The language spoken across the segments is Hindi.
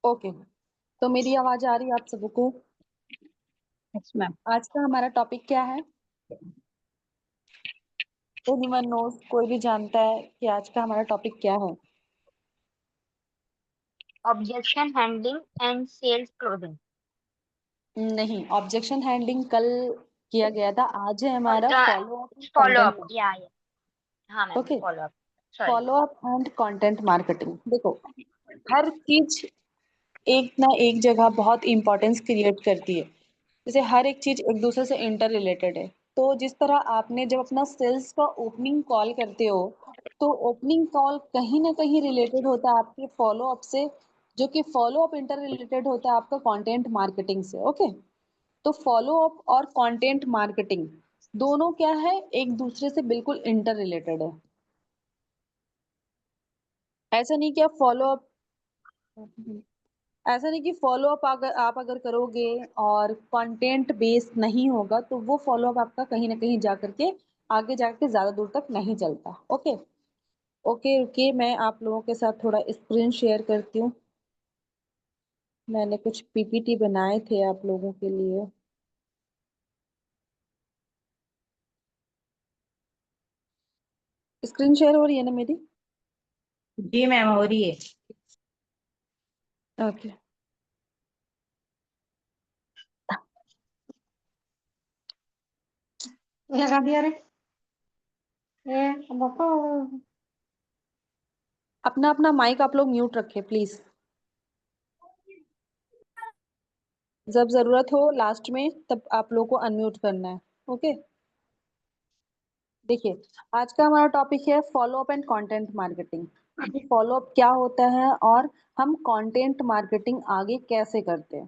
ओके, तो मेरी आवाज आ रही है आप सबको? Yes ma'am. आज का हमारा टॉपिक क्या है? एनीवन नोस, कोई भी जानता है कि आज का हमारा टॉपिक क्या है? Objection handling and sales closing. नहीं, ऑब्जेक्शन हैंडलिंग कल किया गया था। आज है हमारा follow up follow content. Up या हाँ ma'am, okay, follow up. Sorry. Follow up and content marketing. देखो, हर चीज एक ना एक जगह बहुत इंपॉर्टेंस क्रिएट करती है। जैसे हर एक चीज एक दूसरे से इंटर रिलेटेड है। तो जिस तरह आपने जब अपना सेल्स का ओपनिंग कॉल करते हो, तो ओपनिंग कॉल कहीं ना कहीं रिलेटेड होता है आपके फॉलो अप से, जो कि फॉलो अप इंटर रिलेटेड होता है आपका कंटेंट मार्केटिंग से। ओके, तो फॉलो अप और कंटेंट मार्केटिंग दोनों क्या है, एक दूसरे से बिल्कुल इंटर रिलेटेड है। ऐसा नहीं कि आप फॉलो अप ऐसा नहीं कि फॉलो अप अगर आप करोगे और कंटेंट बेस्ड नहीं होगा, तो वो फॉलो अप आपका कहीं ना कहीं जा करके आगे जाके ज्यादा दूर तक नहीं चलता। ओके, ओके रुकिए, मैं आप लोगों के साथ थोड़ा स्क्रीन शेयर करती हूँ। मैंने कुछ पीपीटी बनाए थे आप लोगों के लिए। स्क्रीन शेयर हो रही है ना मेरी? जी मैम, हो रही है। ओके, लगा दिया रे। अपना अपना माइक आप लोग म्यूट रखें प्लीज। जब जरूरत हो लास्ट में तब आप लोग को अनम्यूट करना है। ओके, देखिए, आज का हमारा टॉपिक है follow up and content marketing. Follow up क्या होता है और हम कंटेंट मार्केटिंग आगे कैसे करते हैं।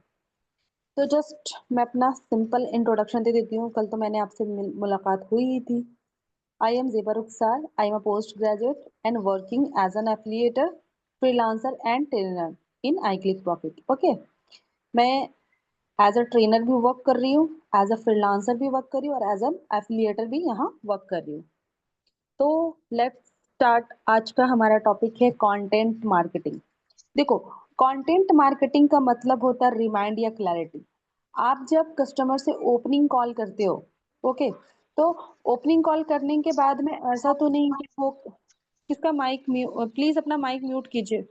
तो जस्ट मैं अपना सिंपल इंट्रोडक्शन दे देती हूँ। कल तो मैंने आपसे मुलाकात हुई ही थी। I am Zeba Rukhsar, I am a post graduate and working as an affiliator, freelancer and trainer in iClick Profit। Okay, मैं एज अ ट्रेनर भी वर्क कर रही हूँ, एज अ फ्रीलांसर भी वर्क कर रही हूँ और एज अ एफिलिएटर भी यहाँ वर्क कर रही हूँ। तो लेट्स स्टार्ट। आज का हमारा टॉपिक है कंटेंट मार्केटिंग। देखो, कंटेंट मार्केटिंग का मतलब होता है रिमाइंड या क्लैरिटी। आप जब कस्टमर से ओपनिंग कॉल करते हो, ओके, तो ओपनिंग कॉल करने के बाद में ऐसा तो नहीं कि वो किसका माइक प्लीज अपना माइक म्यूट कीजिए।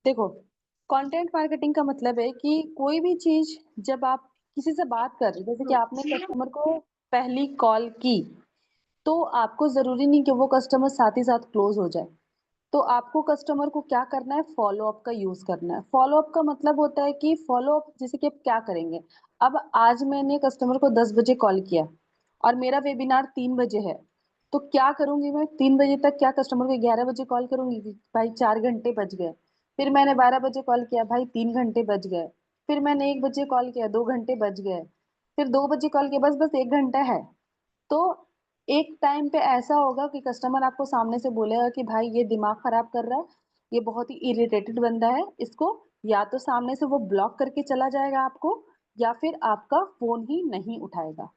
देखो, कंटेंट मार्केटिंग का मतलब है कि कोई भी चीज जब आप किसी से बात कर रहे हो, जैसे कि आपने कस्टमर को पहली कॉल की, तो आपको जरूरी नहीं कि वो कस्टमर साथ ही साथ क्लोज हो जाए। तो आपको कस्टमर को क्या करना है, फॉलो अप का यूज करना है। फॉलो अप का मतलब होता है कि फॉलो अप जैसे कि आप क्या करेंगे। अब आज मैंने कस्टमर को 10 बजे कॉल किया और मेरा वेबिनार 3 बजे है, तो क्या करूंगी मैं 3 बजे तक? क्या कस्टमर को 11 बजे कॉल करूंगी कि भाई 4 घंटे बच गए? फिर मैंने 12 बजे कॉल किया, भाई 3 घंटे बच गए। फिर मैंने 1 बजे कॉल किया, 2 घंटे बच गए। फिर 2 बजे कॉल किया, बस बस 1 घंटा है। तो एक टाइम पे ऐसा होगा कि कस्टमर आपको सामने से बोलेगा कि भाई ये दिमाग खराब कर रहा है, ये बहुत ही इरिटेटेड बंदा है, इसको या तो सामने से वो ब्लॉक करके चला जाएगा आपको, या फिर आपका फोन ही नहीं उठाएगा।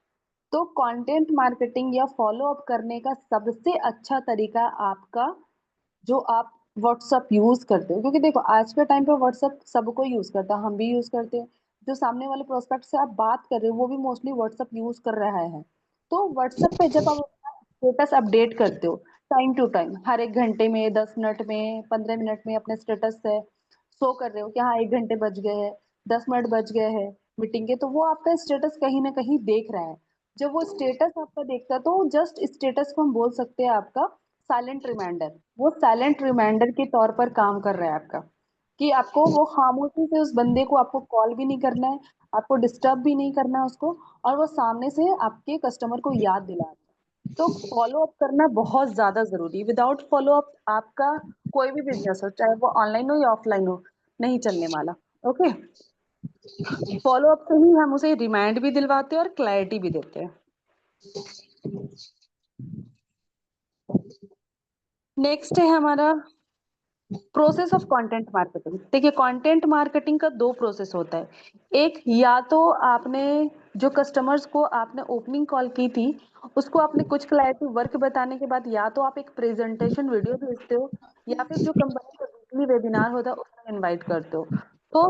तो कंटेंट मार्केटिंग या फॉलो अप करने का सबसे अच्छा तरीका आपका, जो आप व्हाट्सअप यूज करते हो, क्योंकि देखो आज के टाइम पे व्हाट्सअप सबको यूज करता है, हम भी यूज करते हैं। जो सामने वाले प्रोस्पेक्ट से आप बात कर रहे हो वो भी मोस्टली व्हाट्सअप यूज कर रहा है। तो व्हाट्सएप पे जब आप स्टेटस अपडेट करते हो टाइम टू टाइम, हर 1 घंटे में, 10 मिनट में, 15 मिनट में अपने स्टेटस से शो कर रहे हो कि हाँ 1 घंटे बच गए हैं, 10 मिनट बच गए हैं मीटिंग के, तो वो आपका स्टेटस कहीं ना कहीं देख रहा है। जब वो स्टेटस आपका देखता है तो जस्ट स्टेटस को हम बोल सकते हैं आपका साइलेंट रिमाइंडर। वो साइलेंट रिमाइंडर के तौर पर काम कर रहा है आपका, कि आपको वो खामोशी से उस बंदे को आपको कॉल भी नहीं करना है, आपको डिस्टर्ब भी नहीं करना है उसको, और वो सामने से आपके कस्टमर को याद दिला रहा है। तो फॉलो अप करना बहुत ज्यादा जरूरी है। विदाउट फॉलो अप आपका कोई भी बिजनेस हो, चाहे वो ऑनलाइन हो या ऑफलाइन हो, नहीं चलने वाला। ओके, फॉलो अप से ही हम उसे रिमाइंड भी दिलवाते हैं और क्लैरिटी भी देते हैं। नेक्स्ट है हमारा प्रोसेस ऑफ कंटेंट मार्केटिंग। देखिए, कंटेंट मार्केटिंग का दो प्रोसेस होता है। एक, या तो आपने जो कस्टमर्स को आपने ओपनिंग कॉल की थी उसको आपने कुछ क्लैरिटी वर्क बताने के बाद या तो आप एक प्रेजेंटेशन वीडियो भेजते हो या फिर जो कंपनी का वीकली वेबिनार होता है उसमें इनवाइट करते हो। तो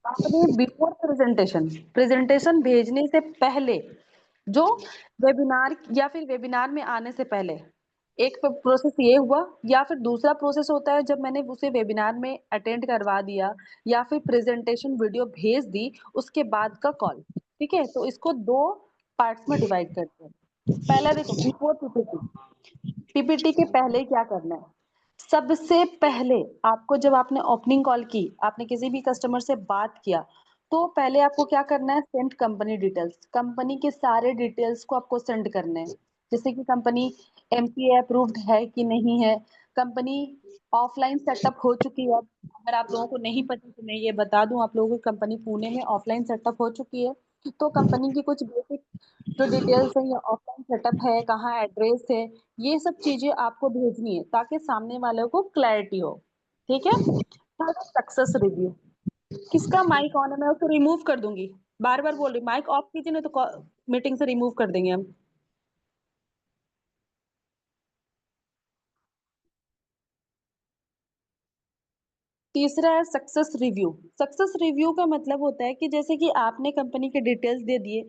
आपने बिफोर प्रेजेंटेशन प्रेजेंटेशन भेजने से पहले जो वेबिनार या फिर वेबिनार में आने से पहले एक प्रोसेस ये हुआ, या फिर दूसरा प्रोसेस होता है जब मैंने उसे वेबिनार में अटेंड करवा दिया या फिर प्रेजेंटेशन वीडियो भेज दी उसके बाद का कॉल। ठीक है, तो इसको दो पार्ट्स में डिवाइड करते हैं। पहला देखो, बिफोर पीपीटी। पीपीटी के पहले क्या करना है? सबसे पहले आपको, जब आपने ओपनिंग कॉल की, आपने किसी भी कस्टमर से बात किया, तो पहले आपको क्या करना है? Send company details. कंपनी के सारे डिटेल्स को आपको सेंड करने हैं, जैसे कि कंपनी एमसीए अप्रूव्ड है कि नहीं है, कंपनी ऑफलाइन सेटअप हो चुकी है। अगर आप लोगों को नहीं पता तो मैं ये बता दूं आप लोगों की, कंपनी पुणे में ऑफलाइन सेटअप हो चुकी है। तो कंपनी की कुछ बेसिक जो डिटेल्स है, या ऑफलाइन सेटअप है, कहाँ एड्रेस है, ये सब चीजें आपको भेजनी है ताकि सामने वाले को क्लैरिटी हो। ठीक है। Success review. किसका माइक ऑन है? मैं उसको रिमूव कर दूंगी। बार बार बोल रही, माइक ऑफ कीजिए नहीं तो मीटिंग से रिमूव कर देंगे हम। तीसरा है सक्सेस रिव्यू। सक्सेस रिव्यू का मतलब होता है कि जैसे कि आपने कंपनी के डिटेल्स दे दिए,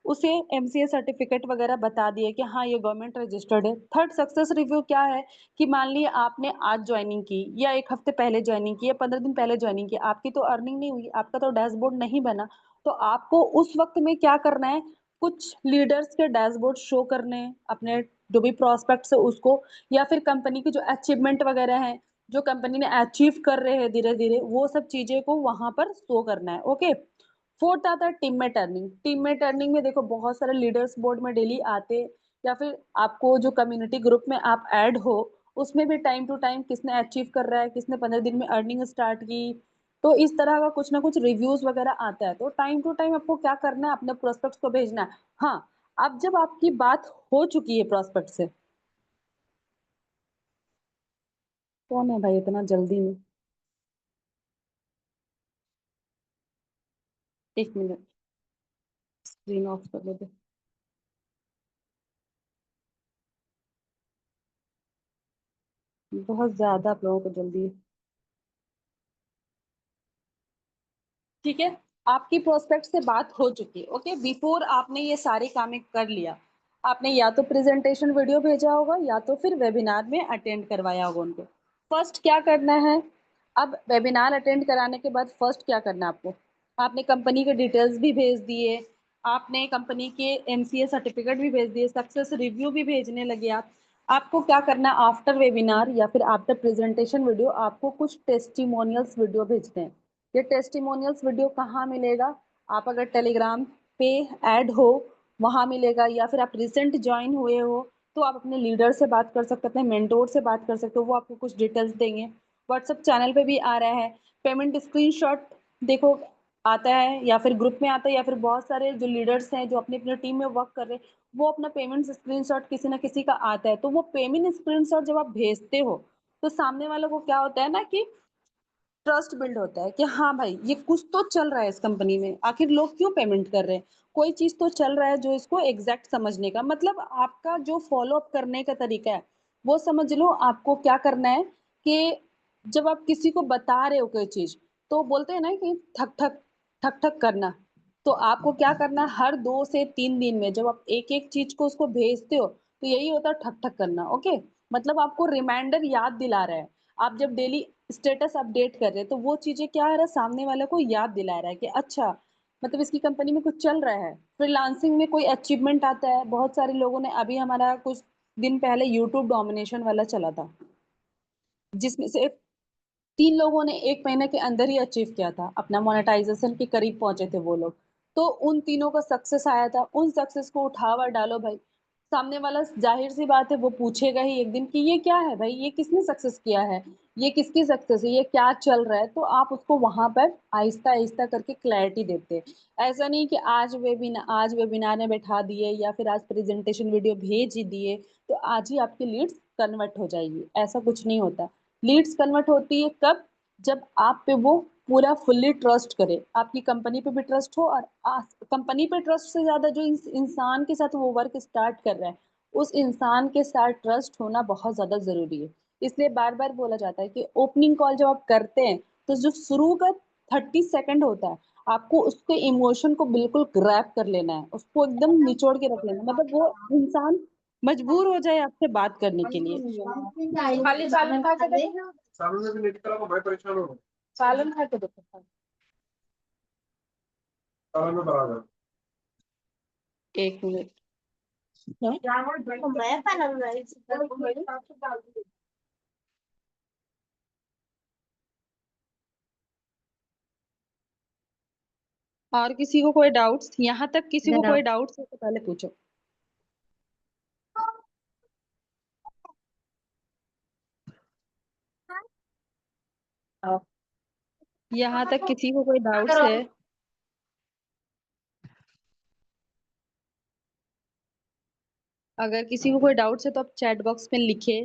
उसे एमसीए सर्टिफिकेट वगैरह बता दिए कि हाँ ये गवर्नमेंट रजिस्टर्ड है। थर्ड सक्सेस रिव्यू क्या है कि मान लीजिए आपने आज ज्वाइनिंग की या एक हफ्ते पहले ज्वाइनिंग की या 15 दिन पहले ज्वाइनिंग की, आपकी तो अर्निंग नहीं हुई, आपका तो डैशबोर्ड नहीं बना, तो आपको उस वक्त में क्या करना है? कुछ लीडर्स के डैशबोर्ड शो करने हैं, अपने जो भी प्रोस्पेक्ट है उसको, या फिर कंपनी की जो अचीवमेंट वगैरह है, जो कंपनी ने अचीव कर रहे हैं धीरे धीरे, वो सब चीजें को वहां पर शो करना है। ओके। फोर्थ आता है टीम में टर्निंग। टीम में टर्निंग में देखो, बहुत सारे लीडर्स बोर्ड में डेली आते, या फिर आपको जो कम्युनिटी ग्रुप में आप ऐड हो उसमें भी टाइम टू टाइम किसने अचीव कर रहा है, किसने 15 दिन में अर्निंग स्टार्ट की, तो इस तरह का कुछ ना कुछ रिव्यूज वगैरह आता है। तो टाइम टू टाइम आपको क्या करना है? अपने प्रोस्पेक्ट्स को भेजना है। हाँ, अब जब आपकी बात हो चुकी है प्रोस्पेक्ट से, कौन है भाई इतना जल्दी में? एक मिनट, स्क्रीन ऑफ कर लेते। बहुत ज्यादा आप लोगों को जल्दी है। ठीक है, आपकी प्रोस्पेक्ट से बात हो चुकी है। ओके, बिफोर आपने ये सारे काम कर लिया, आपने या तो प्रेजेंटेशन वीडियो भेजा होगा या तो फिर वेबिनार में अटेंड करवाया होगा उनको। फर्स्ट क्या करना है? अब वेबिनार अटेंड कराने के बाद फर्स्ट क्या करना है आपको? आपने कंपनी के डिटेल्स भी भेज दिए, आपने कंपनी के एमसीए सर्टिफिकेट भी भेज दिए, सक्सेस रिव्यू भी भेजने लगे आप। आपको क्या करना है? आफ्टर वेबिनार या फिर आफ्टर प्रेजेंटेशन वीडियो आपको कुछ टेस्टिमोनियल्स वीडियो भेजते हैं। ये टेस्टिमोनियल्स वीडियो कहाँ मिलेगा? आप अगर टेलीग्राम पे ऐड हो वहां मिलेगा, या फिर आप रिसेंट ज्वाइन हुए हो तो आप अपने लीडर से बात कर सकते हो, अपने मेंटोर से बात कर सकते हो, वो आपको कुछ डिटेल्स देंगे। व्हाट्सएप चैनल पे भी आ रहा है। पेमेंट स्क्रीनशॉट देखो आता है, या फिर ग्रुप में आता है, या फिर बहुत सारे जो लीडर्स हैं जो अपनी अपनी टीम में वर्क कर रहे हैं, वो अपना पेमेंट स्क्रीनशॉट किसी ना किसी का आता है। तो वो पेमेंट स्क्रीनशॉट जब आप भेजते हो तो सामने वालों को क्या होता है ना कि ट्रस्ट बिल्ड होता है कि हाँ भाई ये कुछ तो चल रहा है इस कंपनी में, आखिर लोग क्यों पेमेंट कर रहे हैं, कोई चीज तो चल रहा है जो इसको एग्जैक्ट समझने का मतलब आपका जो फॉलो अप करने का तरीका है वो समझ लो। आपको क्या करना है कि जब आप किसी को बता रहे हो कोई चीज, तो बोलते हैं ना कि ठक ठक ठक ठक करना, तो आपको क्या करना है? हर 2 से 3 दिन में जब आप एक एक चीज को उसको भेजते हो तो यही होता है ठक ठक करना। ओके, मतलब आपको रिमाइंडर याद दिला रहा है। आप जब डेली स्टेटस अपडेट कर रहे हैं तो वो चीजें क्या है रहा, सामने वाले को याद दिला रहा है कि अच्छा मतलब इसकी कंपनी में कुछ चल रहा है। फ्रीलांसिंग में कोई अचीवमेंट आता है, बहुत सारे लोगों ने, अभी हमारा कुछ दिन पहले यूट्यूब डोमिनेशन वाला चला था जिसमें से 3 लोगों ने 1 महीने के अंदर ही अचीव किया था, अपना मोनेटाइजेशन के करीब पहुंचे थे वो लोग। तो उन तीनों का सक्सेस आया था, उन सक्सेस को उठावा डालो भाई। सामने वाला जाहिर सी बात है वो पूछेगा ही एक दिन कि ये क्या है भाई, ये किसने सक्सेस किया है, ये किसकी सक्सेस है, ये क्या चल रहा है। तो आप उसको वहां पर आहिस्ता आहिस्ता करके क्लैरिटी देते हैं। ऐसा नहीं कि आज वेबिनार में बैठा दिए या फिर आज प्रेजेंटेशन वीडियो भेज ही दिए तो आज ही आपकी लीड्स कन्वर्ट हो जाएगी, ऐसा कुछ नहीं होता। लीड्स कन्वर्ट होती है कब? जब आप पे वो पूरा फुल्ली ट्रस्ट करे, आपकी कंपनी पे भी ट्रस्ट हो, और कंपनी पे ट्रस्ट से ज्यादा जो इंसान के साथ वो वर्क स्टार्ट कर रहा है उस इंसान के साथ ट्रस्ट होना बहुत ज्यादा जरूरी है। इसलिए बार बार बोला जाता है कि ओपनिंग कॉल जब आप करते हैं तो जो शुरू का 30 सेकंड होता है, आपको उसके इमोशन को बिल्कुल ग्रैब कर लेना है, उसको एकदम निचोड़ के रख लेना है, मतलब वो इंसान मजबूर हो जाए आपसे बात करने के लिए। खाली सालन खा के दे। सालन में भी लेट करा तो मैं परेशान हो रहा हूँ। सालन खा के देखो। सालन में बराबर। 1 मिनट। और किसी को कोई डाउट्स, यहाँ तक किसी को कोई डाउट्स है तो पहले पूछो। यहाँ तक किसी को कोई डाउट्स है? अगर किसी को कोई डाउट्स है तो आप चैट बॉक्स में लिखे।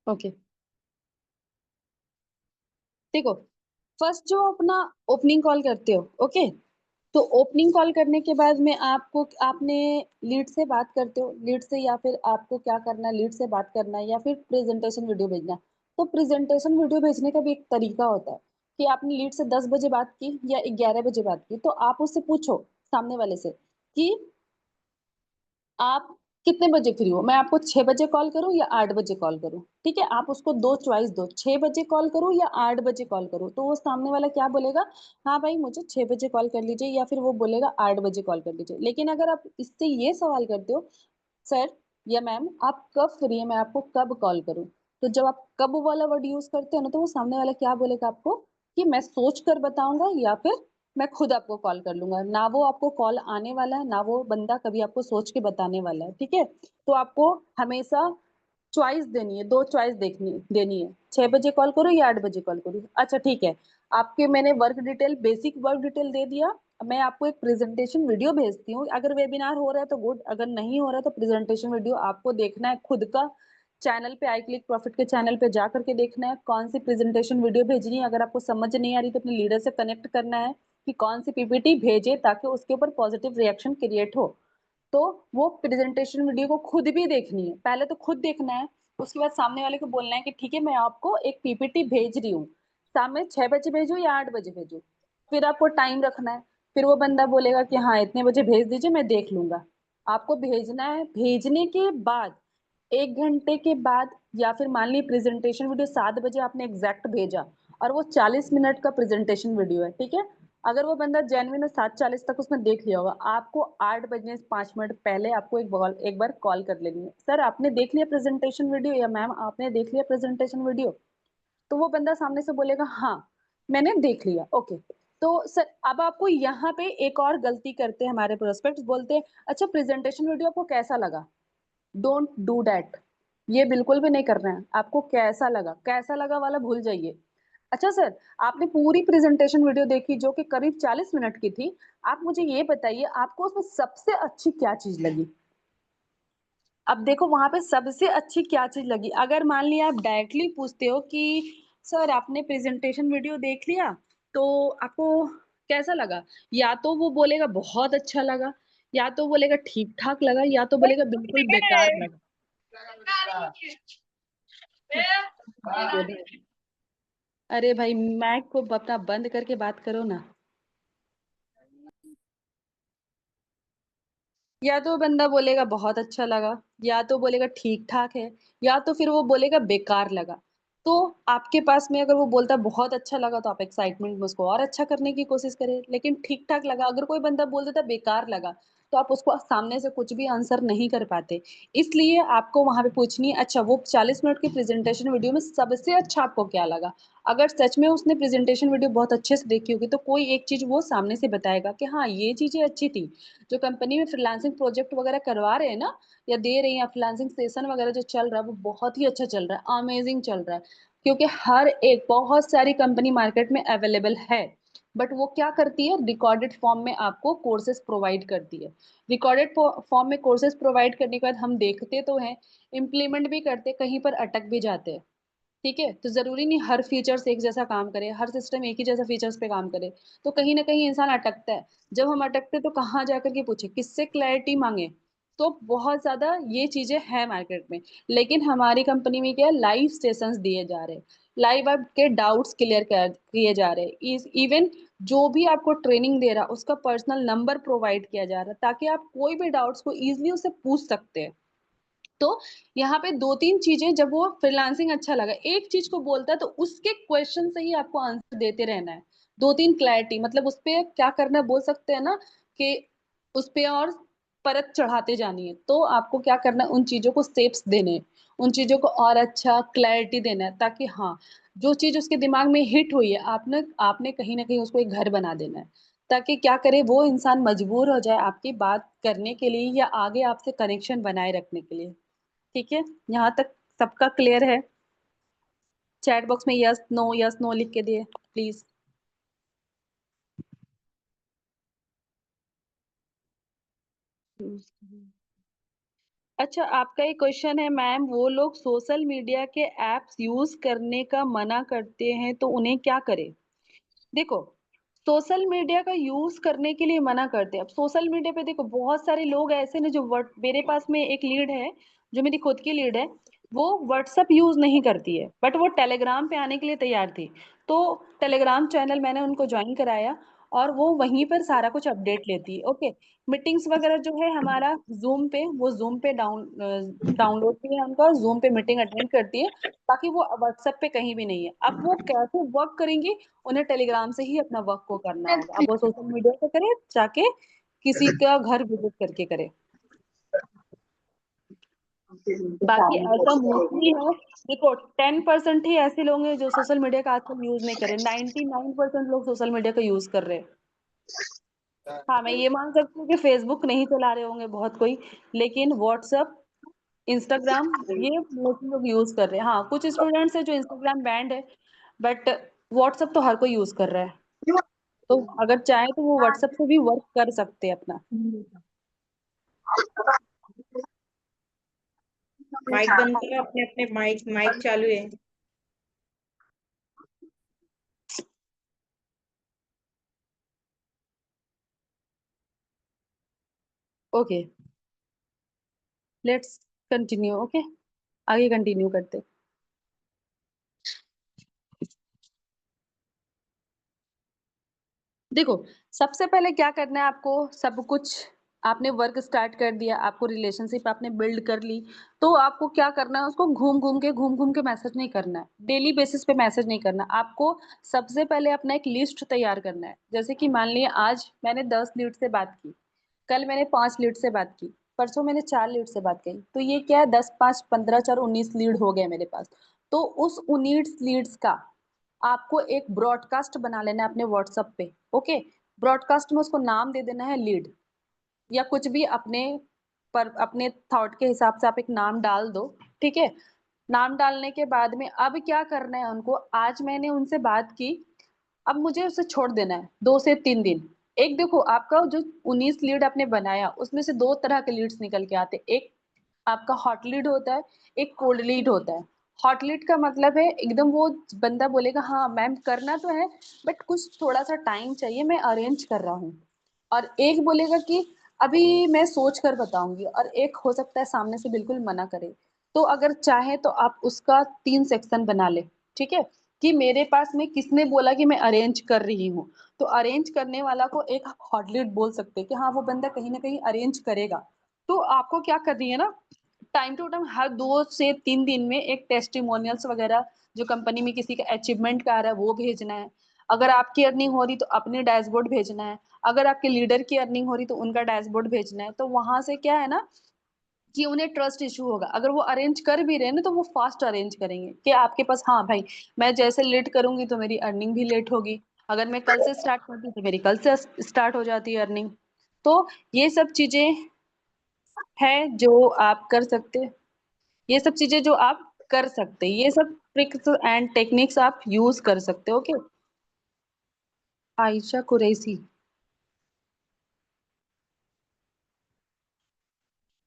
ओके, देखो, फर्स्ट जो अपना ओपनिंग कॉल करते हो, ओके, तो ओपनिंग कॉल करने के बाद में आपने लीड से बात करते हो, लीड से, या फिर आपको क्या करना है, लीड से बात करना है या फिर प्रेजेंटेशन वीडियो भेजना है। तो प्रेजेंटेशन वीडियो भेजने का भी एक तरीका होता है कि आपने लीड से 10 बजे बात की या 11 बजे बात की, तो आप उससे पूछो सामने वाले से कि आप कितने बजे फ्री हो, मैं आपको 6 बजे कॉल करूं या 8 बजे कॉल करूं। ठीक है, आप उसको दो चॉइस दो, 6 बजे कॉल करूं या 8 बजे कॉल करूं, तो वो सामने वाला क्या बोलेगा, हाँ भाई मुझे 6 बजे कॉल कर लीजिए, या फिर वो बोलेगा 8 बजे कॉल कर लीजिए। लेकिन अगर आप इससे ये सवाल करते हो, सर या मैम आप कब फ्री है, मैं आपको कब कॉल करूं, तो जब आप कब वाला वर्ड यूज करते हो ना, तो वो सामने वाला क्या बोलेगा आपको कि मैं सोच कर बताऊंगा या फिर मैं खुद आपको कॉल कर लूंगा। ना वो आपको कॉल आने वाला है, ना वो बंदा कभी आपको सोच के बताने वाला है। ठीक है, तो आपको हमेशा चॉइस देनी है, दो चॉइस देखनी देनी है, 6 बजे कॉल करो या 8 बजे कॉल करो। अच्छा ठीक है, आपके मैंने work detail, basic work detail दे दिया। मैं आपको एक प्रेजेंटेशन वीडियो भेजती हूँ, अगर वेबिनार हो रहा है तो गुड, अगर नहीं हो रहा है तो प्रेजेंटेशन वीडियो आपको देखना है खुद का, चैनल पे आई क्लिक प्रॉफिट के चैनल पे जा करके देखना है कौन सी प्रेजेंटेशन वीडियो भेजनी है। अगर आपको समझ नहीं आ रही तो अपने लीडर से कनेक्ट करना है कि कौन सी पीपीटी भेजे ताकि उसके ऊपर पॉजिटिव रिएक्शन क्रिएट हो। तो वो प्रेजेंटेशन वीडियो को खुद भी देखनी है, पहले तो खुद देखना है, उसके बाद सामने वाले को बोलना है कि ठीक है मैं आपको एक पीपीटी भेज रही हूँ, सामने 6 बजे भेजू या 8 बजे भेजू, फिर आपको टाइम रखना है। फिर वो बंदा बोलेगा कि हाँ इतने बजे भेज दीजिए मैं देख लूंगा। आपको भेजना है, भेजने के बाद 1 घंटे के बाद, या फिर मान ली प्रेजेंटेशन वीडियो 7 बजे आपने एग्जैक्ट भेजा और वो 40 मिनट का प्रेजेंटेशन वीडियो है, ठीक है, अगर वो बंदा जेन्युइन है 7:40 तक उसने देख लिया होगा, आपको 8 बजने से 5 मिनट पहले आपको एक बार कॉल कर लेनी है, सर आपने देख लिया प्रेजेंटेशन वीडियो, या मैम आपने देख लिया प्रेजेंटेशन वीडियो। तो वो बंदा सामने से बोलेगा हाँ मैंने देख लिया, ओके। तो सर अब आपको यहाँ पे एक और गलती करते हैं हमारे प्रोस्पेक्ट्स, बोलते हैं अच्छा प्रेजेंटेशन वीडियो आपको कैसा लगा। डोंट डू दैट, ये बिल्कुल भी नहीं करना है आपको। कैसा लगा वाला भूल जाइए। अच्छा सर, आपने पूरी प्रेजेंटेशन वीडियो देखी जो कि करीब 40 मिनट की थी, आप मुझे ये बताइए आपको उसमें सबसे अच्छी क्या चीज लगी। अब देखो वहां पे सबसे अच्छी क्या चीज लगी, अगर मान लिया आप डायरेक्टली पूछते हो कि सर आपने प्रेजेंटेशन वीडियो देख लिया तो आपको कैसा लगा, या तो वो बोलेगा बहुत अच्छा लगा, या तो बोलेगा ठीक ठाक लगा, या तो बोलेगा बिल्कुल बेकार लगा। अरे भाई मैक को अपना बंद करके बात करो ना। या तो बंदा बोलेगा बहुत अच्छा लगा, या तो बोलेगा ठीक ठाक है, या तो फिर वो बोलेगा बेकार लगा। तो आपके पास में अगर वो बोलता बहुत अच्छा लगा तो आप एक्साइटमेंट में उसको और अच्छा करने की कोशिश करें, लेकिन ठीक ठाक लगा, अगर कोई बंदा बोल देता बेकार लगा तो आप उसको सामने से कुछ भी आंसर नहीं कर पाते। इसलिए आपको वहां पे पूछनी है अच्छा वो 40 मिनट की प्रेजेंटेशन वीडियो में सबसे अच्छा आपको क्या लगा। अगर सच में उसने प्रेजेंटेशन वीडियो बहुत अच्छे से देखी होगी तो कोई एक चीज वो सामने से बताएगा कि हाँ ये चीजें अच्छी थी। जो कंपनी में फ्रीलांसिंग प्रोजेक्ट वगैरह करवा रहे हैं ना, या दे रही हैं फ्रीलांसिंग सेशन वगैरह जो चल रहा है वो बहुत ही अच्छा चल रहा है, अमेजिंग चल रहा है, क्योंकि हर एक बहुत सारी कंपनी मार्केट में अवेलेबल है बट वो क्या करती है, रिकॉर्डेड फॉर्म में आपको कोर्सेज प्रोवाइड करती है। रिकॉर्डेड फॉर्म में कोर्सेज प्रोवाइड करने के बाद हम देखते तो हैं, इम्प्लीमेंट भी करते, कहीं पर अटक भी जाते हैं। ठीक है, तो जरूरी नहीं हर फीचर्स एक जैसा काम करे, हर सिस्टम एक ही जैसा फीचर्स पे काम करे, तो कहीं ना कहीं इंसान अटकता है। जब हम अटकते तो कहाँ जाकर के पूछे, किससे क्लैरिटी मांगे। तो बहुत ज्यादा ये चीजें हैं मार्केट में, लेकिन हमारी कंपनी में क्या, लाइव सेशंस दिए जा रहे हैं, लाइव आपके डाउट्स क्लियर कर किए जा रहे हैं। इवन जो भी आपको ट्रेनिंग दे रहा उसका पर्सनल नंबर प्रोवाइड किया जा रहा है, ताकि आप कोई भी डाउट्स को इजिली उससे पूछ सकते हैं। तो यहाँ पे दो तीन चीजें, जब वो फ्रीलांसिंग अच्छा लगा, एक चीज को बोलता है तो उसके क्वेश्चन से ही आपको आंसर देते रहना है। दो तीन क्लैरिटी, मतलब उस पे क्या करना है, बोल सकते हैं ना कि उस पे और परत चढ़ाते जानी है। तो आपको क्या करना है, उन चीजों को स्टेप्स देने हैं, उन चीजों को और अच्छा क्लैरिटी देना है, ताकि हाँ, जो चीज उसके दिमाग में हिट हुई है, आपने आपने कहीं ना कहीं उसको एक घर बना देना है, ताकि क्या करे, वो इंसान मजबूर हो जाए आपकी बात करने के लिए या आगे आपसे कनेक्शन बनाए रखने के लिए। ठीक है, यहाँ तक सबका क्लियर है? चैट बॉक्स में यस नो लिख के दिए प्लीज। अच्छा, आपका एक क्वेश्चन है, मैम वो लोग सोशल मीडिया के एप्स यूज करने का मना करते हैं तो उन्हें क्या करें। देखो, सोशल मीडिया का यूज करने के लिए मना करते हैं। अब सोशल मीडिया पे देखो, बहुत सारे लोग ऐसे ने जो मेरे पास में एक लीड है, जो मेरी खुद की लीड है, वो व्हाट्सएप यूज नहीं करती है, बट वो टेलीग्राम पे आने के लिए तैयार थी। तो टेलीग्राम चैनल मैंने उनको ज्वाइन कराया, और वो वहीं पर सारा कुछ अपडेट लेती है। ओके, मीटिंग्स वगैरह जो है हमारा जूम पे, वो जूम पे डाउनलोड भी है उनका, जूम पे मीटिंग अटेंड करती है। बाकी वो व्हाट्सएप पे कहीं भी नहीं है। अब वो कैसे वर्क करेंगी, उन्हें टेलीग्राम से ही अपना वर्क को करना होगा। अब वो सोशल मीडिया पे करे, जाके किसी का घर विजिट करके करे। बाकी ऐसा मोस्टली है, देखो 10% ही ऐसे लोग हैं जो सोशल मीडिया का आजकल यूज नहीं कर रहे, 99% लोग सोशल मीडिया का यूज कर रहे हैं। हाँ, मैं ये मान सकती हूँ कि फेसबुक नहीं चला रहे होंगे बहुत कोई, लेकिन व्हाट्सएप, इंस्टाग्राम, ये मोस्टली लोग यूज कर रहे हैं। हाँ, कुछ स्टूडेंट्स है जो इंस्टाग्राम बैंड है, बट व्हाट्सएप तो हर कोई यूज कर रहा है। तो अगर चाहे तो वो व्हाट्सएप से भी वर्क कर सकते हैं अपना। माइक बंद करो, अपने अपने माइक माइक चालू है। Okay, let's continue. ओके, आगे कंटिन्यू करते। देखो, सबसे पहले क्या करना है आपको, सब कुछ आपने वर्क स्टार्ट कर दिया, आपको रिलेशनशिप आपने बिल्ड कर ली, तो आपको क्या करना है, उसको घूम घूम के मैसेज नहीं करना है, डेली बेसिस पे मैसेज नहीं करना आपको। सबसे पहले अपना एक लिस्ट तैयार करना है। जैसे कि मान लिया आज मैंने 10 लीड से बात की, कल मैंने 5 लीड से बात की, परसों मैंने 4 लीड से बात की, तो ये क्या है, 10 5 15 4 19 लीड हो गए मेरे पास। तो उस 19 लीड्स का आपको एक ब्रॉडकास्ट बना लेना है अपने व्हाट्सएप पे। ओके, ब्रॉडकास्ट में उसको नाम दे देना है लीड, या कुछ भी अपने पर अपने थॉट के हिसाब से आप एक नाम डाल दो। ठीक है, नाम डालने के बाद में अब क्या करना है उनको, आज मैंने उनसे बात की, अब मुझे उसे छोड़ देना है 2 से 3 दिन। एक देखो, आपका जो 19 लीड आपने बनाया, उसमें से दो तरह के लीड्स निकल के आते, एक आपका हॉट लीड होता है, एक कोल्ड लीड होता है। हॉट लीड का मतलब है एकदम वो बंदा बोलेगा हाँ मैम करना तो है, बट कुछ थोड़ा सा टाइम चाहिए, मैं अरेंज कर रहा हूँ। और एक बोलेगा कि अभी मैं सोच कर बताऊंगी, और एक हो सकता है सामने से बिल्कुल मना करे। तो अगर चाहे तो आप उसका 3 सेक्शन बना ले। ठीक है, कि मेरे पास में किसने बोला कि मैं अरेंज कर रही हूँ, तो अरेंज करने वाला को एक हॉट लीड बोल सकते हैं कि हाँ वो बंदा कहीं ना कहीं अरेंज करेगा। तो आपको क्या करनी है ना, टाइम टू टाइम हर 2 से 3 दिन में एक टेस्टिमोनियल्स वगैरह, जो कंपनी में किसी का अचीवमेंट का आ रहा है वो भेजना है। अगर आपकी अर्निंग हो रही तो अपनी डैशबोर्ड भेजना है, अगर आपके लीडर की अर्निंग हो रही तो उनका डैशबोर्ड भेजना है। तो वहां से क्या है ना, कि उन्हें ट्रस्ट इशू होगा। अगर वो अरेंज कर भी रहे हैं ना, तो वो फास्ट अरेंज करेंगे कि आपके पास, हाँ भाई मैं जैसे लेट करूंगी तो मेरी अर्निंग भी लेट होगी, अगर मैं कल से स्टार्ट करती हूँ तो मेरी कल से स्टार्ट हो जाती है अर्निंग। तो ये सब चीजें है जो आप कर सकते हैं, ये सब चीजें जो आप कर सकते हैं, ये सब ट्रिक्स एंड टेक्निक्स आप यूज कर सकते हो। Okay, Ayesha Qureshi.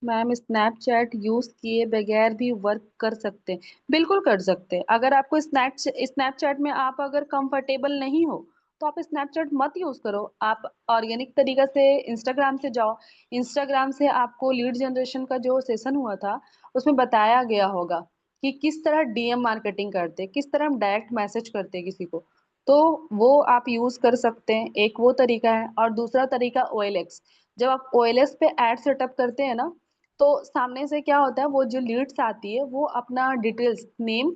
Ma'am Snapchat use किए बगैर भी वर्क कर सकते हैं? बिल्कुल कर सकते हैं। अगर आपको स्नैपचैट में आप अगर कंफर्टेबल नहीं हो तो आप स्नैपचैट मत यूज करो। आप ऑर्गेनिक तरीका से इंस्टाग्राम से जाओ। इंस्टाग्राम से आपको लीड जनरेशन का जो सेशन हुआ था उसमें बताया गया होगा कि किस तरह डीएम मार्केटिंग करते, किस तरह हम डायरेक्ट मैसेज करते किसी को। तो वो आप यूज कर सकते हैं, एक वो तरीका है। और दूसरा तरीका OLX। जब आप OLX पे एड सेटअप करते हैं ना, तो सामने से क्या होता है, वो जो लीड्स आती है वो अपना डिटेल्स, नेम,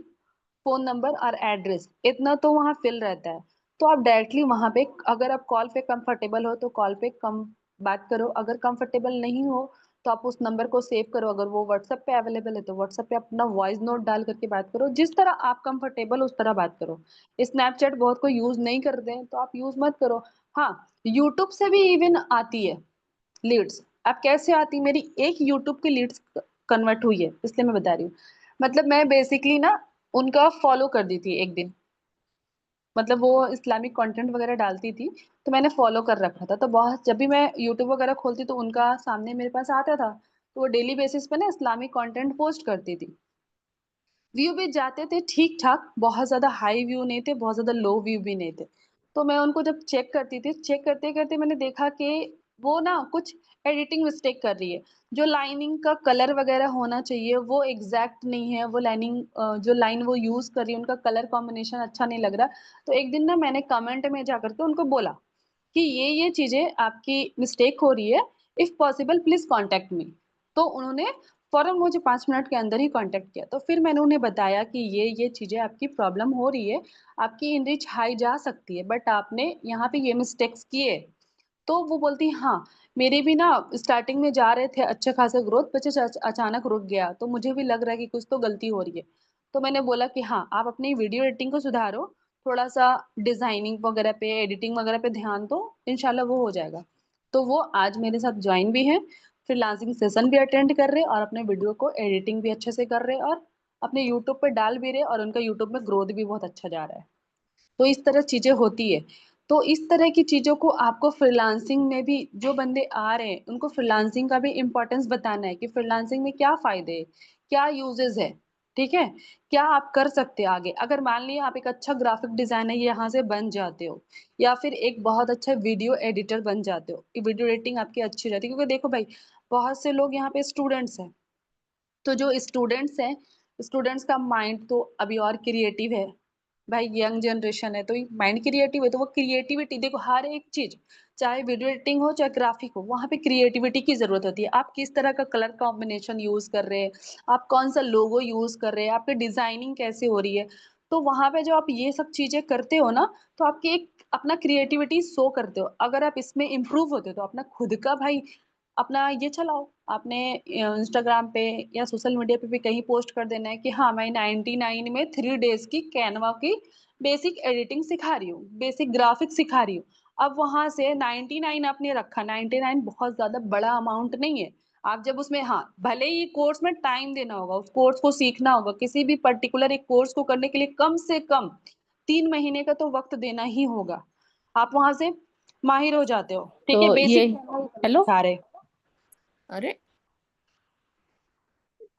फोन नंबर और एड्रेस, इतना तो वहाँ फिल रहता है। तो आप डायरेक्टली वहाँ पे, अगर आप कॉल पे कंफर्टेबल हो तो कॉल पे कम बात करो, अगर कंफर्टेबल नहीं हो तो आप उस नंबर को सेव करो। अगर वो व्हाट्सएप पे अवेलेबल है तो व्हाट्सएप पे अपना वॉइस नोट डाल करके बात करो। जिस तरह आप कंफर्टेबल उस तरह बात करो। स्नैपचैट बहुत कोई यूज नहीं करते हैं तो आप यूज मत करो। हाँ, यूट्यूब से भी इवन आती है लीड्स। अब कैसे आती, मेरी एक यूट्यूब की लीड्स कन्वर्ट हुई है, इसलिए मैं बता रही हूँ। मतलब मैं बेसिकली ना उनका फॉलो कर दी थी एक दिन। मतलब वो इस्लामिक कंटेंट वगैरह डालती थी, तो मैंने फॉलो कर रखा था। तो बहुत, जब भी मैं यूट्यूब वगैरह खोलती तो उनका सामने मेरे पास आता था। तो वो डेली बेसिस पे ना इस्लामिक कंटेंट पोस्ट करती थी। व्यू भी जाते थे ठीक ठाक, बहुत ज्यादा हाई व्यू नहीं थे, बहुत ज्यादा लो व्यू भी नहीं थे। तो मैं उनको जब चेक करती थी, चेक करते करते मैंने देखा कि वो ना कुछ एडिटिंग मिस्टेक कर रही है। जो लाइनिंग का कलर वगैरह होना चाहिए वो एग्जैक्ट नहीं है। वो लाइनिंग, जो लाइन वो यूज कर रही है उनका कलर कॉम्बिनेशन अच्छा नहीं लग रहा। तो एक दिन ना मैंने कमेंट में जा करके उनको बोला कि ये चीजें आपकी मिस्टेक हो रही है, if possible please contact me. तो उन्होंने फौरन मुझे 5 मिनट के अंदर ही कांटेक्ट किया। तो फिर मैंने उन्हें बताया कि ये चीजें आपकी प्रॉब्लम हो रही है, आपकी इनरीच हाई जा सकती है, बट आपने यहाँ पे ये मिस्टेक्स किए। तो वो बोलती हाँ, मेरे भी ना स्टार्टिंग में जा रहे थे अच्छे खासे ग्रोथ, पीछे अचानक रुक गया, तो मुझे भी लग रहा है कि कुछ तो गलती हो रही है। तो मैंने बोला कि हाँ, आप अपनी वीडियो एडिटिंग को सुधारो, थोड़ा सा डिजाइनिंग वगैरह पे, एडिटिंग वगैरह पे ध्यान दो, इंशाल्लाह वो हो जाएगा। तो वो आज मेरे साथ ज्वाइन भी है, फ्रीलांसिंग सेशन भी अटेंड कर रहे और अपने वीडियो को एडिटिंग भी अच्छे से कर रहे और अपने यूट्यूब पे डाल भी रहे, और उनका यूट्यूब में ग्रोथ भी बहुत अच्छा जा रहा है। तो इस तरह चीजें होती है। तो इस तरह की चीजों को आपको फ्रीलांसिंग में भी, जो बंदे आ रहे हैं उनको फ्रीलांसिंग का भी इम्पोर्टेंस बताना है कि फ्रीलांसिंग में क्या फायदे है, क्या यूजेस है। ठीक है, क्या आप कर सकते हैं आगे। अगर मान लिया आप एक अच्छा ग्राफिक डिजाइनर यहाँ से बन जाते हो, या फिर एक बहुत अच्छा वीडियो एडिटर बन जाते हो, वीडियो एडिटिंग आपकी अच्छी रहती है। क्योंकि देखो भाई, बहुत से लोग यहाँ पे स्टूडेंट्स हैं, तो जो स्टूडेंट्स हैं, स्टूडेंट्स का माइंड तो अभी और क्रिएटिव है। भाई यंग जनरेशन है तो माइंड क्रिएटिव है, तो वो क्रिएटिविटी देखो, हर एक चीज, चाहे वीडियो एडिटिंग हो चाहे ग्राफिक हो, वहां पे क्रिएटिविटी की जरूरत होती है। आप किस तरह का कलर कॉम्बिनेशन यूज कर रहे हैं, आप कौन सा लोगो यूज कर रहे हैं, आपकी डिजाइनिंग कैसे हो रही है। तो वहां पे जो आप ये सब चीजें करते हो ना, तो आपकी एक अपना क्रिएटिविटी शो करते हो। अगर आप इसमें इम्प्रूव होते हो तो अपना खुद का भाई अपना ये चलाओ। आपने इंस्टाग्राम पे या सोशल मीडिया पे भी कहीं पोस्ट कर देना है कि हाँ, मैं 99 में 3 डेज की कैनवा की बेसिक एडिटिंग सिखा रही हूँ, बेसिक ग्राफिक सिखा रही हूँ। अब वहां से 99 आपने रखा, 99 बहुत ज्यादा बड़ा अमाउंट नहीं है। आप जब उसमें, हाँ भले ही कोर्स में टाइम देना होगा, उस कोर्स को सीखना होगा, किसी भी पर्टिकुलर एक कोर्स को करने के लिए कम से कम 3 महीने का तो वक्त देना ही होगा। आप वहां से माहिर हो जाते हो। ठीक है, तो ये, बेसिक हेलो, सिखा रहे। अरे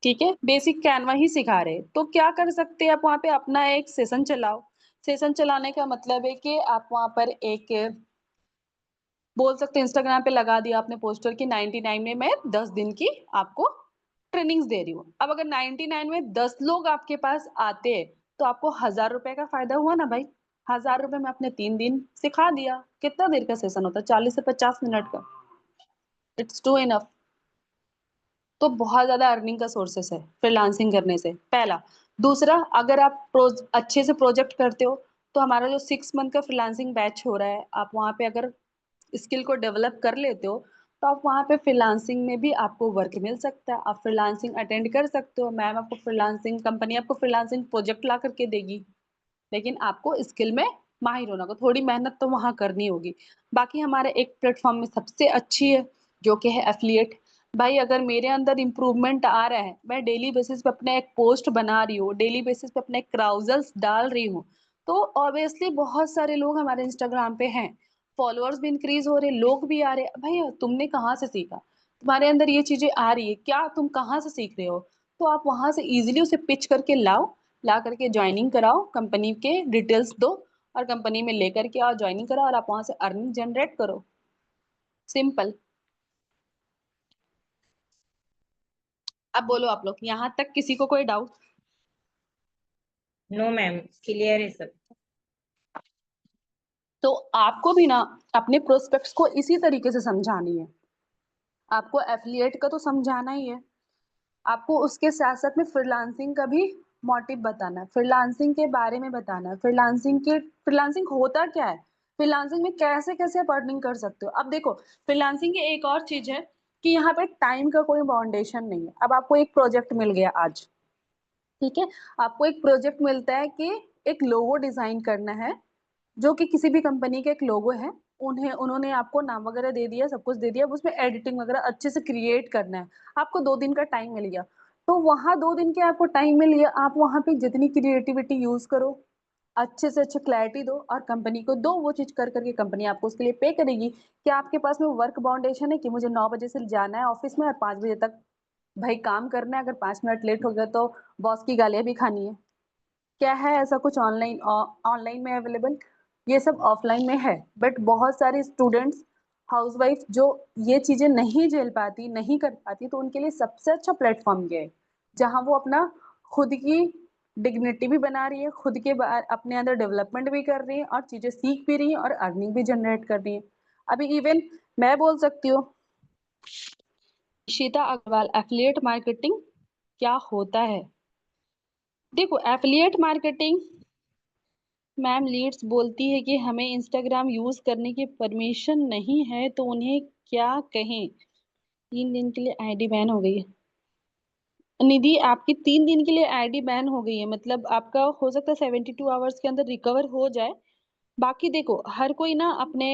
ठीक है, बेसिक कैनवा ही सिखा रहे। तो क्या कर सकते हैं आप, वहां पे अपना एक सेशन चलाओ। सेशन चलाने का मतलब है कि आप वहां पर एक, बोल सकते हैं इंस्टाग्राम पे लगा दिया आपने पोस्टर की 99 में मैं 10 दिन की आपको ट्रेनिंग्स दे रही हूँ। अब अगर 99 में 10 लोग आपके पास आते हैं तो आपको 1000 रुपए का फायदा हुआ ना भाई। 1000 रुपए में आपने 3 दिन सिखा दिया। कितना देर का सेशन होता है, 40 से 50 मिनट का। It's too enough. तो बहुत ज्यादा अर्निंग का सोर्सेस है फ्रीलांसिंग करने से, पहला। दूसरा, अगर आप अच्छे से प्रोजेक्ट करते हो तो हमारा जो 6 मंथ का फ्रीलांसिंग बैच हो रहा है, आप वहाँ पे अगर स्किल को डेवलप कर लेते हो तो आप वहाँ पे फ्रीलांसिंग में भी आपको वर्क मिल सकता है। आप फ्रीलांसिंग अटेंड कर सकते हो, मैम आपको फ्रीलांसिंग कंपनी आपको फ्रीलांसिंग प्रोजेक्ट ला करके देगी। लेकिन आपको स्किल में माहिर होना होगा, थोड़ी मेहनत तो वहां करनी होगी। बाकी हमारे एक प्लेटफॉर्म में सबसे अच्छी है जो कि है एफिलिएट। भाई अगर मेरे अंदर इंप्रूवमेंट आ रहा है, मैं डेली बेसिस पे अपना एक पोस्ट बना रही हूँ, डेली बेसिस पे अपने क्राउजल्स डाल रही हूँ, तो ऑब्वियसली बहुत सारे लोग हमारे इंस्टाग्राम पे हैं, फॉलोअर्स भी इंक्रीज हो रहे, लोग भी आ रहे। भाई तुमने कहाँ से सीखा, तुम्हारे अंदर ये चीजें आ रही है क्या, तुम कहाँ से सीख रहे हो? तो आप वहां से इजीली उसे पिच करके लाओ, ला करके ज्वाइनिंग कराओ, कंपनी के डिटेल्स दो और कंपनी में लेकर के आओ, ज्वाइनिंग कराओ और आप वहां से अर्निंग जनरेट करो। सिंपल। अब बोलो आप लोग, यहाँ तक किसी को कोई डाउट? नो मैम, क्लियर है सब। तो आपको भी ना अपने प्रोस्पेक्ट्स को इसी तरीके से समझानी है। आपको एफिलिएट का तो समझाना ही है, आपको उसके साथ साथ में फ्रीलांसिंग का भी मोटिव बताना है, फ्रीलांसिंग के बारे में बताना है, फ्रीलांसिंग होता क्या है, फ्रीलांसिंग में कैसे कैसे आप अर्निंग कर सकते हो। अब देखो, फ्रीलांसिंग की एक और चीज है कि यहाँ पे टाइम का कोई बाउंडेशन नहीं है। अब आपको एक प्रोजेक्ट मिल गया आज, ठीक है, आपको एक प्रोजेक्ट मिलता है कि एक लोगो डिजाइन करना है, जो कि किसी भी कंपनी का एक लोगो है, उन्होंने आपको नाम वगैरह दे दिया, सब कुछ दे दिया, उसमें एडिटिंग वगैरह अच्छे से क्रिएट करना है। आपको 2 दिन का टाइम मिल गया, तो वहां 2 दिन के आपको टाइम मिल गया, आप वहां पे जितनी क्रिएटिविटी यूज करो, अच्छे से अच्छे क्लैरिटी दो और कंपनी को दो, वो चीज कर करके कंपनी आपको उसके लिए पे करेगी। क्या आपके पास में वर्क बाउंडेशन है कि मुझे 9 बजे से जाना है ऑफिस में और 5 बजे तक भाई काम करना है, अगर 5 मिनट लेट हो गया तो बॉस की गालियां भी खानी है? क्या है ऐसा कुछ ऑनलाइन ऑनलाइन में अवेलेबल? ये सब ऑफलाइन में है। बट बहुत सारे स्टूडेंट्स, हाउसवाइफ जो ये चीजें नहीं झेल पाती, नहीं कर पाती, तो उनके लिए सबसे अच्छा प्लेटफॉर्म ये है जहां वो अपना खुद की डिग्निटी भी बना रही है, खुद के अपने अंदर डेवलपमेंट भी कर रही है और चीजें सीख भी रही है और अर्निंग भी जनरेट कर रही है। अभी इवन मैं बोल सकती हूँ, इशिता अग्रवाल, एफिलिएट मार्केटिंग क्या होता है? देखो, एफिलिएट मार्केटिंग, मैम लीड्स बोलती है कि हमें इंस्टाग्राम यूज करने की परमिशन नहीं है, तो उन्हें क्या कहें? 3 दिन के लिए आईडी बैन हो गई है। निधि, आपकी 3 दिन के लिए आईडी बैन हो गई है, मतलब आपका हो सकता है 72 आवर्स के अंदर रिकवर हो जाए। बाकी देखो, हर कोई ना अपने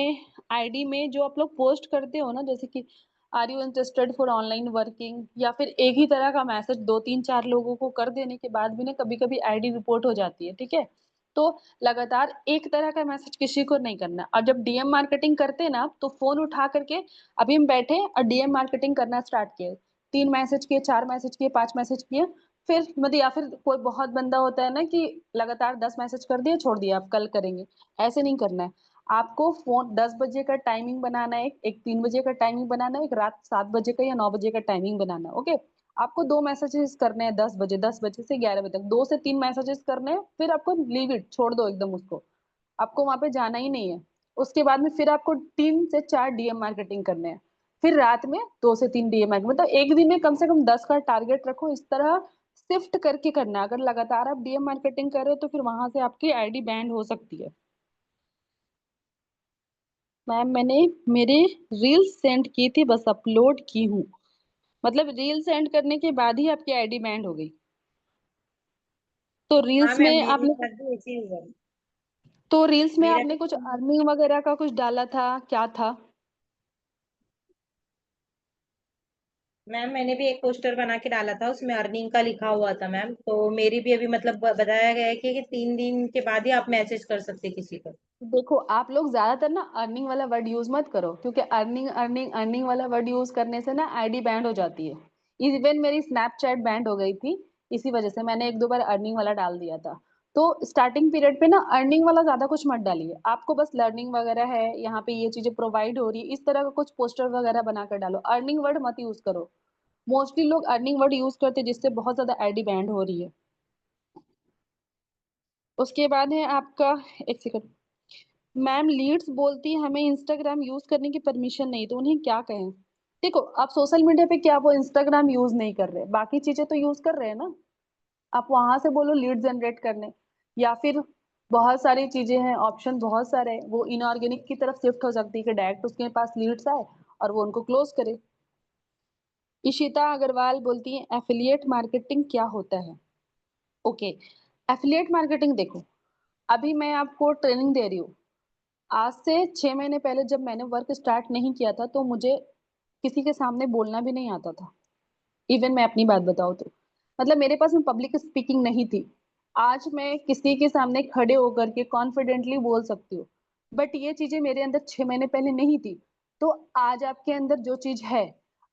आईडी में जो आप लोग पोस्ट करते हो ना, जैसे कि are you interested for online working, या फिर एक ही तरह का मैसेज 2 3 4 लोगों को कर देने के बाद भी ना कभी कभी आईडी रिपोर्ट हो जाती है, ठीक है? तो लगातार एक तरह का मैसेज किसी को नहीं करना। और जब डीएम मार्केटिंग करते हैं ना, तो फोन उठा करके अभी हम बैठे और डीएम मार्केटिंग करना स्टार्ट किए, 3 मैसेज किए, 4 मैसेज किए, 5 मैसेज किए, फिर मतलब, या फिर कोई बहुत बंदा होता है ना कि लगातार 10 मैसेज कर दिए, छोड़ दिया, आप कल करेंगे, ऐसे नहीं करना है। आपको फोन 10 बजे का टाइमिंग बनाना है, एक 3 बजे का टाइमिंग बनाना है, एक रात 7 बजे का या 9 बजे का टाइमिंग बनाना है। ओके, आपको 2 मैसेजेस करने हैं 10 बजे, 10 बजे से 11 बजे तक 2 से 3 मैसेजेस करने हैं, फिर आपको लीव इट, छोड़ दो एकदम उसको, आपको वहां पे जाना ही नहीं है। उसके बाद में फिर आपको 3 से 4 डीएम मार्केटिंग करने हैं, फिर रात में 2 से 3 डीएम मार्केटिंग, मतलब एक दिन में कम से कम 10 का टारगेट रखो। इस तरह शिफ्ट करके करना है। अगर लगातार आप डीएम मार्केटिंग कर रहे हो तो फिर वहां से आपकी आईडी बैंड हो सकती है। मैम, मैंने मेरे रील्स सेंड की थी, बस अपलोड की हूँ, मतलब रील सेंड करने के बाद ही आपकी आईडी बैंड हो गई? तो हाँ रील्स मैम, में मेरे आपने साथ भी ऐसे ही हुआ। तो रील्स में मेरा आपने कुछ भी। अर्निंग वगैरह का कुछ डाला था, क्या था? मैम, मैंने भी एक पोस्टर बना के डाला था, उसमें अर्निंग का लिखा हुआ था मैम। तो मेरी भी अभी मतलब बताया गया है कि 3 दिन के बाद ही आप मैसेज कर सकते हैं किसी को। देखो, आप लोग ज्यादातर ना अर्निंग वाला वर्ड यूज मत करो, क्योंकि अर्निंग अर्निंग अर्निंग वाला वर्ड यूज करने से ना आईडी बैंड हो जाती है। इवन मेरी स्नैपचैट बैंड हो गई थी, इसी वजह से मैंने 1 2 बार अर्निंग वाला डाल दिया था। तो स्टार्टिंग पीरियड पे ना अर्निंग वाला ज्यादा कुछ मत डालिए, आपको बस लर्निंग वगैरह है, यहाँ पे ये चीजें प्रोवाइड हो रही है, इस तरह का कुछ पोस्टर वगैरह बनाकर डालो, अर्निंग वर्ड मत यूज करो। मोस्टली लोग अर्निंग वर्ड यूज करते हैं, जिससे बहुत ज्यादा आईडी बैंड हो रही है। उसके बाद है आपका, एक सेकंड, मैम लीड्स बोलती है हमें इंस्टाग्राम यूज करने की परमिशन नहीं, तो उन्हें क्या कहें? देखो, आप सोशल मीडिया पे क्या वो इंस्टाग्राम यूज नहीं कर रहे, बाकी चीजें तो यूज कर रहे हैं ना, आप वहां से बोलो लीड जनरेट करने, या फिर बहुत सारी चीजें हैं, ऑप्शन बहुत सारे हैं, वो इनऑर्गेनिक की तरफ शिफ्ट हो सकती है कि डायरेक्ट उसके पास लीड्स आए और वो उनको क्लोज करे। इशिता अग्रवाल बोलती है एफिलिएट मार्केटिंग क्या होता है? ओके, एफिलिएट मार्केटिंग देखो, अभी मैं आपको ट्रेनिंग दे रही हूँ, आज से 6 महीने पहले जब मैंने वर्क स्टार्ट नहीं किया था, तो मुझे किसी के सामने बोलना भी नहीं आता था। इवन मैं अपनी बात बताऊँ तो, मतलब मेरे पास में पब्लिक स्पीकिंग नहीं थी। आज मैं किसी के सामने खड़े होकर के कॉन्फिडेंटली बोल सकती हूँ, बट ये चीजें मेरे अंदर 6 महीने पहले नहीं थी। तो आज आपके अंदर जो चीज है,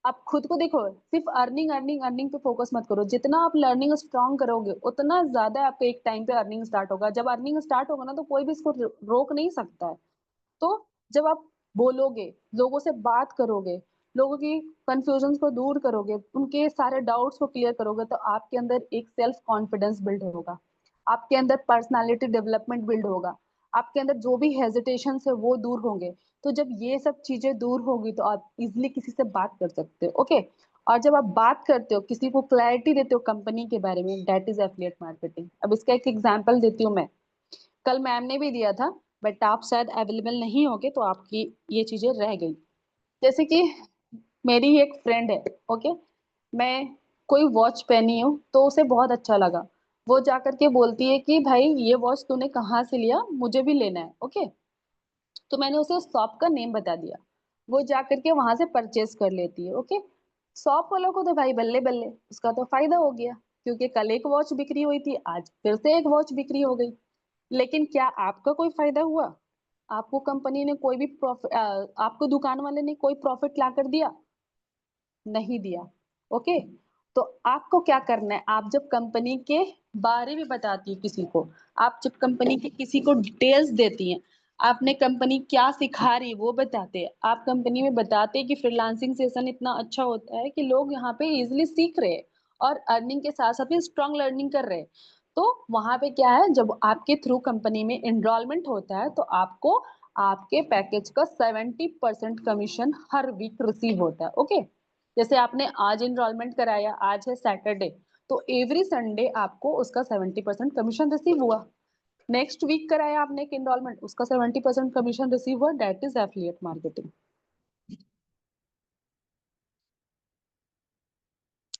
आप खुद को देखो, सिर्फ अर्निंग अर्निंग अर्निंग पे फोकस मत करो। जितना आप लर्निंग स्ट्रांग करोगे उतना ज्यादा आपका एक टाइम पे अर्निंग स्टार्ट होगा। जब अर्निंग स्टार्ट होगा ना, तो कोई भी इसको रोक नहीं सकता है। तो जब आप बोलोगे, लोगों से बात करोगे, लोगों की कंफ्यूजन को दूर करोगे, उनके सारे डाउट्स को क्लियर करोगे, तो आपके अंदर एक सेल्फ कॉन्फिडेंस बिल्ड होगा, आपके अंदर पर्सनालिटी डेवलपमेंट बिल्ड होगा, आपके अंदर जो भी हेजिटेशन है वो दूर होंगे। तो जब ये सब चीजें दूर होगी तो आप इजिली किसी से बात कर सकते हो। ओके, और जब आप बात करते हो, किसी को क्लैरिटी देते हो कंपनी के बारे में, दैट इज एफिलिएट मार्केटिंग। अब इसका एक एग्जांपल देती हूँ मैं, कल मैम ने भी दिया था, बट आप शायद अवेलेबल नहीं होगे तो आपकी ये चीजें रह गई। जैसे कि मेरी एक फ्रेंड है, ओके, मैं कोई वॉच पहनी हूँ तो उसे बहुत अच्छा लगा, वो जाकर के बोलती है कि भाई ये वॉच तूने कहाँ से लिया, मुझे भी लेना है। ओके, तो मैंने उसे शॉप का नेम बता दिया, वो जाकर के वहां से परचेज कर लेती है। ओके, शॉप वालों को तो भाई बल्ले बल्ले, उसका तो फायदा हो गया, क्योंकि कल एक वॉच बिक्री हुई थी, आज फिर से एक वॉच बिक्री हो गई। लेकिन क्या आपका कोई फायदा हुआ? आपको कंपनी ने कोई भी प्रॉफिट, आपको दुकान वाले ने कोई प्रॉफिट ला कर दिया? नहीं दिया। ओके, तो आपको क्या करना है, आप जब कंपनी के बारे में बताती है किसी को, आप जब कंपनी के किसी को डिटेल्स देती हैं, आपने कंपनी क्या सिखा रही है वो बताते हैं, आप कंपनी में बताते हैं कि फ्रीलांसिंग सेशन इतना अच्छा होता है कि लोग यहाँ पे इजिली सीख रहे हैं और अर्निंग के साथ साथ में स्ट्रॉन्ग लर्निंग कर रहे हैं। तो वहां पे क्या है, जब आपके थ्रू कंपनी में एनरोलमेंट होता है तो आपको आपके पैकेज का 70% कमीशन हर वीक रिसीव होता है। ओके, जैसे आपने आज एनरोलमेंट कराया, आज है सैटरडे, तो एवरी संडे आपको उसका 70% कमीशन रिसीव हुआ। नेक्स्ट वीक कराया आपने एक एनरोलमेंट, उसका 70% कमीशन रिसीव हुआ, दैट इज एफिलिएट मार्केटिंग।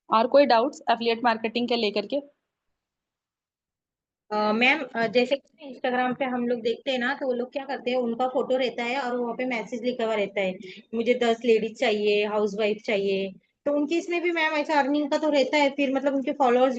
और कोई डाउट्स एफिलिएट मार्केटिंग के लेकर के? मैम जैसे इंस्टाग्राम पे हम लोग देखते हैं ना, तो वो लोग क्या करते हैं, उनका फोटो रहता है और वहाँ पे मैसेज लिखा हुआ रहता है, मुझे 10 लेडीज चाहिए, हाउस वाइफ चाहिए। तो उनकी इसमें भी मैम ऐसा अर्निंग का तो रहता है फिर, मतलब उनके फॉलोअर्स